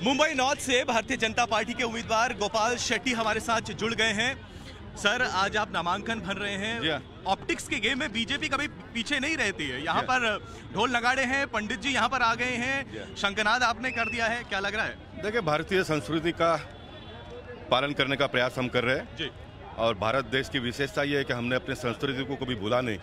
Mumbai north से Bharatiya Janata party के उम्मीदवार गोपाल शेट्टी हमारे साथ जुड़ गए हैं। सर, आज आप नामांकन भर रहे हैं। ऑप्टिक्स के गेम में बीजेपी कभी पीछे नहीं रहती है। यहाँ पर ढोल नगाड़े हैं, पंडित जी यहाँ पर आ गए हैं, शंखनाद आपने कर दिया है, क्या लग रहा है? देखिए, भारतीय संस्कृति का पालन करने का प्रयास हम कर रहे हैं जी। और भारत देश की विशेषता ये है कि हमने अपनी संस्कृति को कभी भूला नहीं,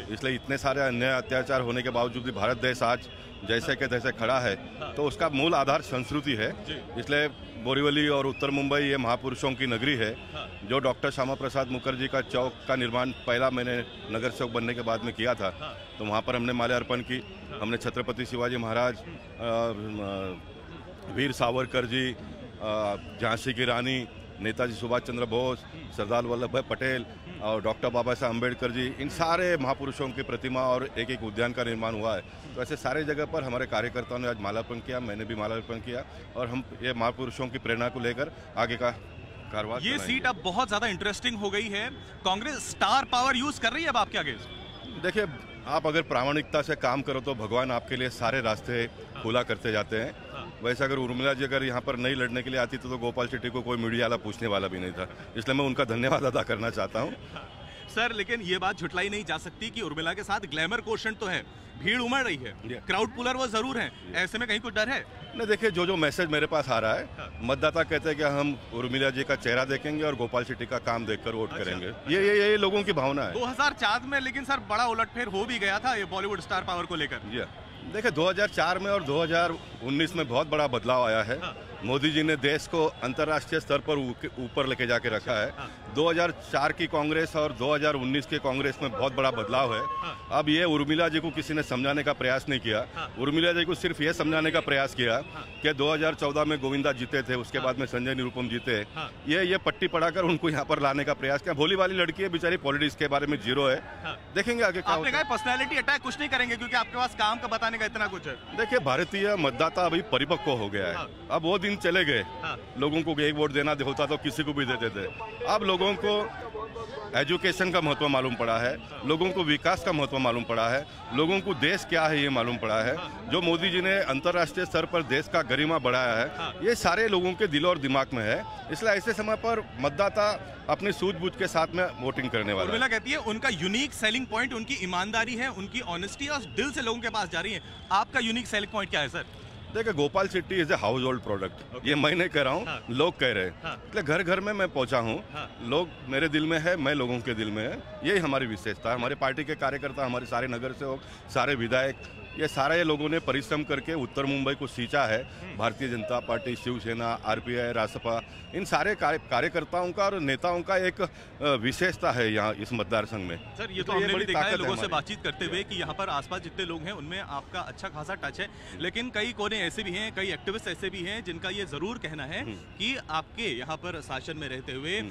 इसलिए इतने सारे अन्याय अत्याचार होने के बावजूद भी भारत देश आज जैसे के तैसे खड़ा है, तो उसका मूल आधार संस्कृति है। इसलिए बोरीवली और उत्तर मुंबई ये महापुरुषों की नगरी है। जो डॉक्टर श्यामा प्रसाद मुखर्जी का चौक का निर्माण पहला मैंने नगर सेवक बनने के बाद में किया था, तो वहाँ पर हमने माल्यार्पण की। हमने छत्रपति शिवाजी महाराज, वीर सावरकर जी, झांसी की रानी, नेताजी सुभाष चंद्र बोस, सरदार वल्लभ भाई पटेल और डॉक्टर बाबा साहब अम्बेडकर जी, इन सारे महापुरुषों की प्रतिमा और एक एक उद्यान का निर्माण हुआ है। तो ऐसे सारे जगह पर हमारे कार्यकर्ताओं ने आज माल्यार्पण किया, मैंने भी माल्यार्पण किया और हम ये महापुरुषों की प्रेरणा को लेकर आगे का कारवां। ये सीट अब बहुत ज़्यादा इंटरेस्टिंग हो गई है। कांग्रेस स्टार पावर यूज कर रही है अब आपके आगे। देखिए, आप अगर प्रामाणिकता से काम करो तो भगवान आपके लिए सारे रास्ते खुला करते जाते हैं। वैसे अगर उर्मिला जी अगर यहाँ पर नहीं लड़ने के लिए आती तो गोपाल शेट्टी को कोई मीडिया वाला पूछने वाला भी नहीं था, इसलिए मैं उनका धन्यवाद अदा करना चाहता हूँ। सर, लेकिन ये बात झुटलाई नहीं जा सकती कि उर्मिला के साथ ग्लैमर क्वोशंट तो है, भीड़ उमड़ रही है, क्राउड पुलर वो जरूर है, ऐसे में कहीं कुछ डर है? नहीं, देखिए, जो मैसेज मेरे पास आ रहा है, मतदाता कहते हैं कि हम उर्मिला जी का चेहरा देखेंगे और गोपाल शेट्टी का काम देखकर वोट करेंगे। ये लोगों की भावना है। 2004 में लेकिन सर बड़ा उलटफेर हो भी गया था ये बॉलीवुड स्टार पावर को लेकर। देखिए, 2004 में और 2019 में बहुत बड़ा बदलाव आया है। मोदी जी ने देश को अंतर्राष्ट्रीय स्तर पर ऊपर लेके जाके रखा है। 2004 की कांग्रेस और 2019 के कांग्रेस में बहुत बड़ा बदलाव है। अब ये उर्मिला जी को किसी ने समझाने का प्रयास नहीं किया। उर्मिला जी को सिर्फ ये समझाने का प्रयास किया कि 2014 में गोविंदा जीते थे, उसके बाद में संजय निरुपम जीते। ये पट्टी पढ़ाकर उनको यहाँ पर लाने का प्रयास किया। भोली वाली लड़की है बेचारी, पॉलिटिक्स के बारे में जीरो है। देखेंगे आगे क्या होता है। पर्सनैलिटी अटैक कुछ नहीं करेंगे क्योंकि आपके पास काम का बताने का इतना कुछ है। देखिए, भारतीय मतदाता अभी परिपक्व हो गया है। अब वो दिन चले गए, लोगों को एक वोट देना होता तो किसी को भी देते थे। अब लोगों को एजुकेशन का महत्व मालूम पड़ा है, लोगों को विकास का महत्व मालूम पड़ा है, लोगों को देश क्या है ये मालूम पड़ा है। जो मोदी जी ने अंतर्राष्ट्रीय स्तर पर देश का गरिमा बढ़ाया है, ये सारे लोगों के दिल और दिमाग में है। इसलिए ऐसे समय पर मतदाता अपनी सूझबूझ के साथ में वोटिंग करने वाला है। उर्मिला कहती है उनका यूनिक सेलिंग पॉइंट उनकी ईमानदारी है, उनकी ऑनेस्टी और दिल से लोगों के पास जा रही है। आपका यूनिक सेलिंग पॉइंट क्या है सर? देखिए, Gopal Shetty is a house hold product. ये मैं नहीं कह रहा हूँ, लोग कह रहे हैं। इसलिए घर घर में मैं पहुंचा हूँ, लोग मेरे दिल में है, मैं लोगों के दिल में है। यही हमारी विशेषता है। हमारे पार्टी के कार्यकर्ता, हमारे सारे नगर सेवक, सारे विधायक, ये लोगों ने परिश्रम करके उत्तर मुंबई को सींचा है। भारतीय जनता पार्टी, शिवसेना, आरपीआई, रासपा, इन सारे कार्यकर्ताओं का और नेताओं का एक विशेषता है यहाँ इस मतदार संघ में। सर, ये तो हमने भी देखा है लोगों से बातचीत करते हुए कि यहाँ पर आसपास जितने लोग हैं उनमें आपका अच्छा खासा टच है, लेकिन कई कोने ऐसे भी हैं, कई एक्टिविस्ट ऐसे भी हैं जिनका ये जरूर कहना है कि आपके यहाँ पर शासन में रहते हुए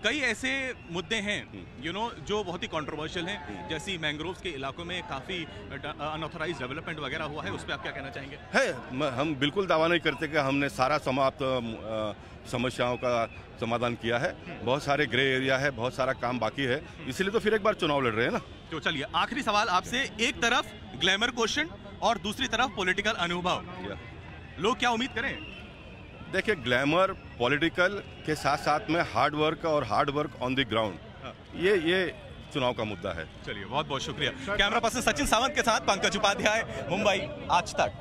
कई ऐसे मुद्दे हैं जो बहुत ही कंट्रोवर्शियल हैं, जैसी मैंग्रोव्स के इलाकों में काफ़ी अनऑथराइज्ड डेवलपमेंट वगैरह हुआ है। उस पर आप क्या कहना चाहेंगे? हम बिल्कुल दावा नहीं करते कि हमने सारा समाप्त समस्याओं का समाधान किया है। बहुत सारे ग्रे एरिया है, बहुत सारा काम बाकी है, इसलिए तो फिर एक बार चुनाव लड़ रहे हैं ना। तो चलिए, आखिरी सवाल आपसे। एक तरफ ग्लैमर क्वेश्चन और दूसरी तरफ पॉलिटिकल अनुभव, लोग क्या उम्मीद करें? देखिए, ग्लैमर पॉलिटिकल के साथ साथ में हार्ड वर्क और hard work on the ground, ये चुनाव का मुद्दा है। चलिए, बहुत बहुत शुक्रिया। कैमरा पर्सन सचिन सावंत के साथ पंकज उपाध्याय, मुंबई आज तक।